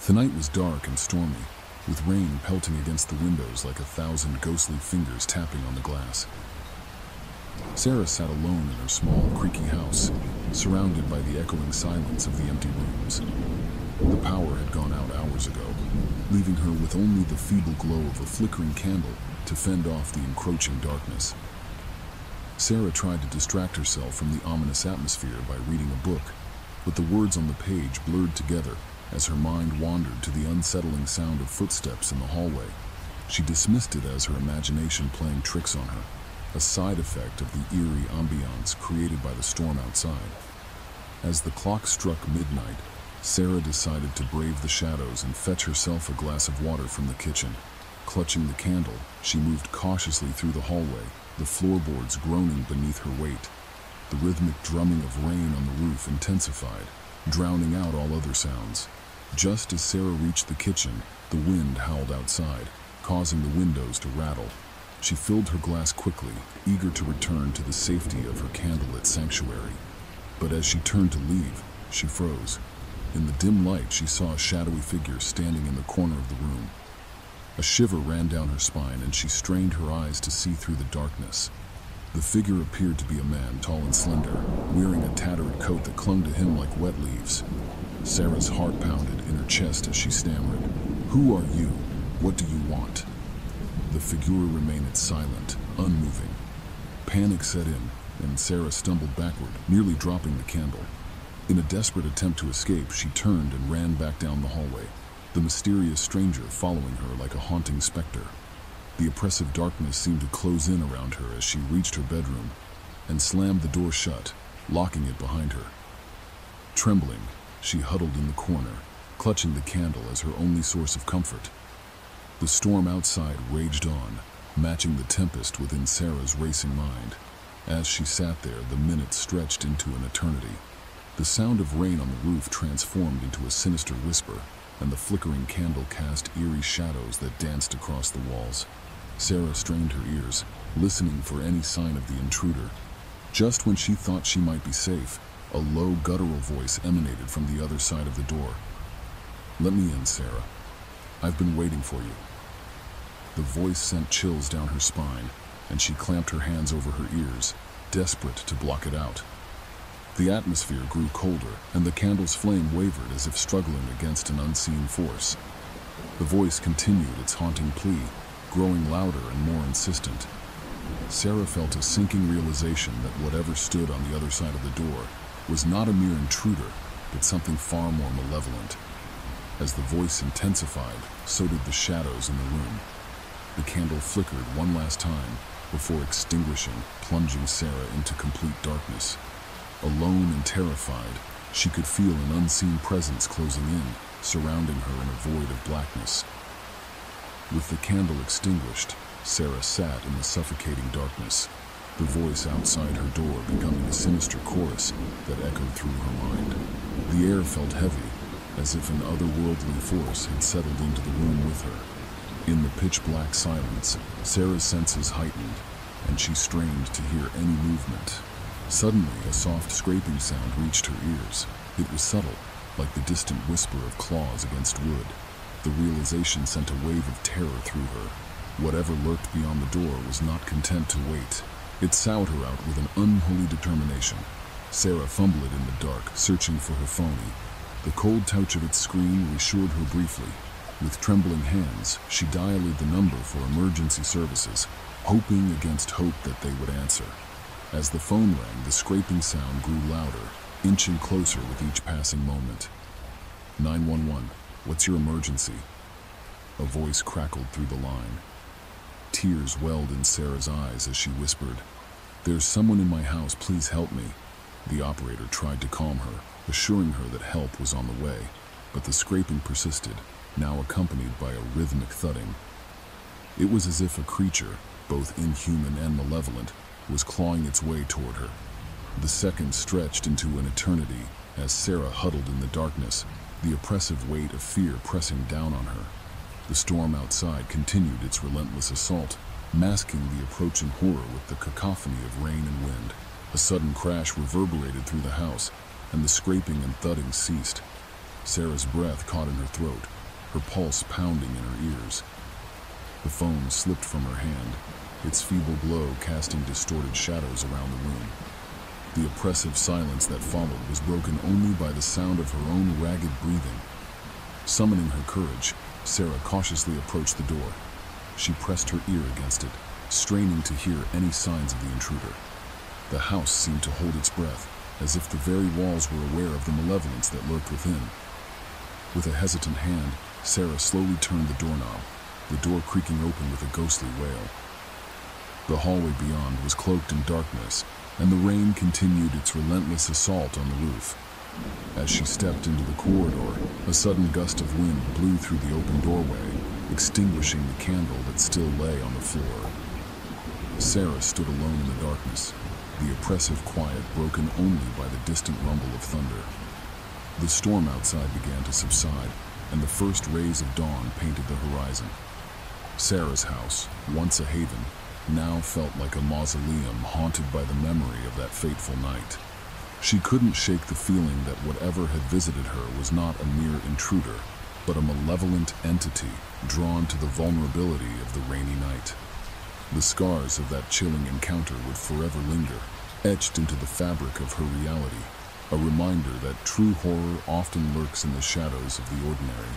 The night was dark and stormy, with rain pelting against the windows like 1,000 ghostly fingers tapping on the glass. Sarah sat alone in her small, creaky house, surrounded by the echoing silence of the empty rooms. The power had gone out hours ago, leaving her with only the feeble glow of a flickering candle to fend off the encroaching darkness. Sarah tried to distract herself from the ominous atmosphere by reading a book, but the words on the page blurred together as her mind wandered to the unsettling sound of footsteps in the hallway. She dismissed it as her imagination playing tricks on her, a side effect of the eerie ambiance created by the storm outside. As the clock struck midnight, Sarah decided to brave the shadows and fetch herself a glass of water from the kitchen. Clutching the candle, she moved cautiously through the hallway, the floorboards groaning beneath her weight. The rhythmic drumming of rain on the roof intensified, drowning out all other sounds. Just as Sarah reached the kitchen, the wind howled outside, causing the windows to rattle. She filled her glass quickly, eager to return to the safety of her candlelit sanctuary. But as she turned to leave, she froze. In the dim light, she saw a shadowy figure standing in the corner of the room. A shiver ran down her spine, and she strained her eyes to see through the darkness. The figure appeared to be a man, tall and slender, wearing a tattered coat that clung to him like wet leaves. Sarah's heart pounded in her chest as she stammered, "Who are you? What do you want?" The figure remained silent, unmoving. Panic set in, and Sarah stumbled backward, nearly dropping the candle. In a desperate attempt to escape, she turned and ran back down the hallway, the mysterious stranger following her like a haunting specter. The oppressive darkness seemed to close in around her as she reached her bedroom and slammed the door shut, locking it behind her. Trembling, she huddled in the corner, clutching the candle as her only source of comfort. The storm outside raged on, matching the tempest within Sarah's racing mind. As she sat there, the minutes stretched into an eternity. The sound of rain on the roof transformed into a sinister whisper, and the flickering candle cast eerie shadows that danced across the walls. Sarah strained her ears, listening for any sign of the intruder. Just when she thought she might be safe, a low, guttural voice emanated from the other side of the door. "Let me in, Sarah. I've been waiting for you." The voice sent chills down her spine, and she clamped her hands over her ears, desperate to block it out. The atmosphere grew colder, and the candle's flame wavered as if struggling against an unseen force. The voice continued its haunting plea, growing louder and more insistent. Sarah felt a sinking realization that whatever stood on the other side of the door was not a mere intruder, but something far more malevolent. As the voice intensified, so did the shadows in the room. The candle flickered one last time before extinguishing, plunging Sarah into complete darkness. Alone and terrified, she could feel an unseen presence closing in, surrounding her in a void of blackness. With the candle extinguished, Sarah sat in the suffocating darkness, the voice outside her door becoming a sinister chorus that echoed through her mind. The air felt heavy, as if an otherworldly force had settled into the room with her. In the pitch-black silence, Sarah's senses heightened, and she strained to hear any movement. Suddenly, a soft scraping sound reached her ears. It was subtle, like the distant whisper of claws against wood. The realization sent a wave of terror through her. Whatever lurked beyond the door was not content to wait. It sought her out with an unholy determination. Sarah fumbled in the dark, searching for her phone. The cold touch of its screen reassured her briefly. With trembling hands, she dialed the number for emergency services, hoping against hope that they would answer. As the phone rang, the scraping sound grew louder, inching closer with each passing moment. 911, what's your emergency? A voice crackled through the line. Tears welled in Sarah's eyes as she whispered, "There's someone in my house, please help me." The operator tried to calm her, assuring her that help was on the way, but the scraping persisted, now accompanied by a rhythmic thudding. It was as if a creature, both inhuman and malevolent, was clawing its way toward her. The seconds stretched into an eternity as Sarah huddled in the darkness, the oppressive weight of fear pressing down on her. The storm outside continued its relentless assault, masking the approaching horror with the cacophony of rain and wind. A sudden crash reverberated through the house, and the scraping and thudding ceased. Sarah's breath caught in her throat, her pulse pounding in her ears. The phone slipped from her hand, its feeble glow casting distorted shadows around the room. The oppressive silence that followed was broken only by the sound of her own ragged breathing. Summoning her courage, Sarah cautiously approached the door. She pressed her ear against it, straining to hear any signs of the intruder. The house seemed to hold its breath, as if the very walls were aware of the malevolence that lurked within. With a hesitant hand, Sarah slowly turned the doorknob, the door creaking open with a ghostly wail. The hallway beyond was cloaked in darkness, and the rain continued its relentless assault on the roof. As she stepped into the corridor, a sudden gust of wind blew through the open doorway, extinguishing the candle that still lay on the floor. Sarah stood alone in the darkness, the oppressive quiet broken only by the distant rumble of thunder. The storm outside began to subside, and the first rays of dawn painted the horizon. Sarah's house, once a haven, now felt like a mausoleum haunted by the memory of that fateful night. She couldn't shake the feeling that whatever had visited her was not a mere intruder, but a malevolent entity drawn to the vulnerability of the rainy night. The scars of that chilling encounter would forever linger, etched into the fabric of her reality, a reminder that true horror often lurks in the shadows of the ordinary.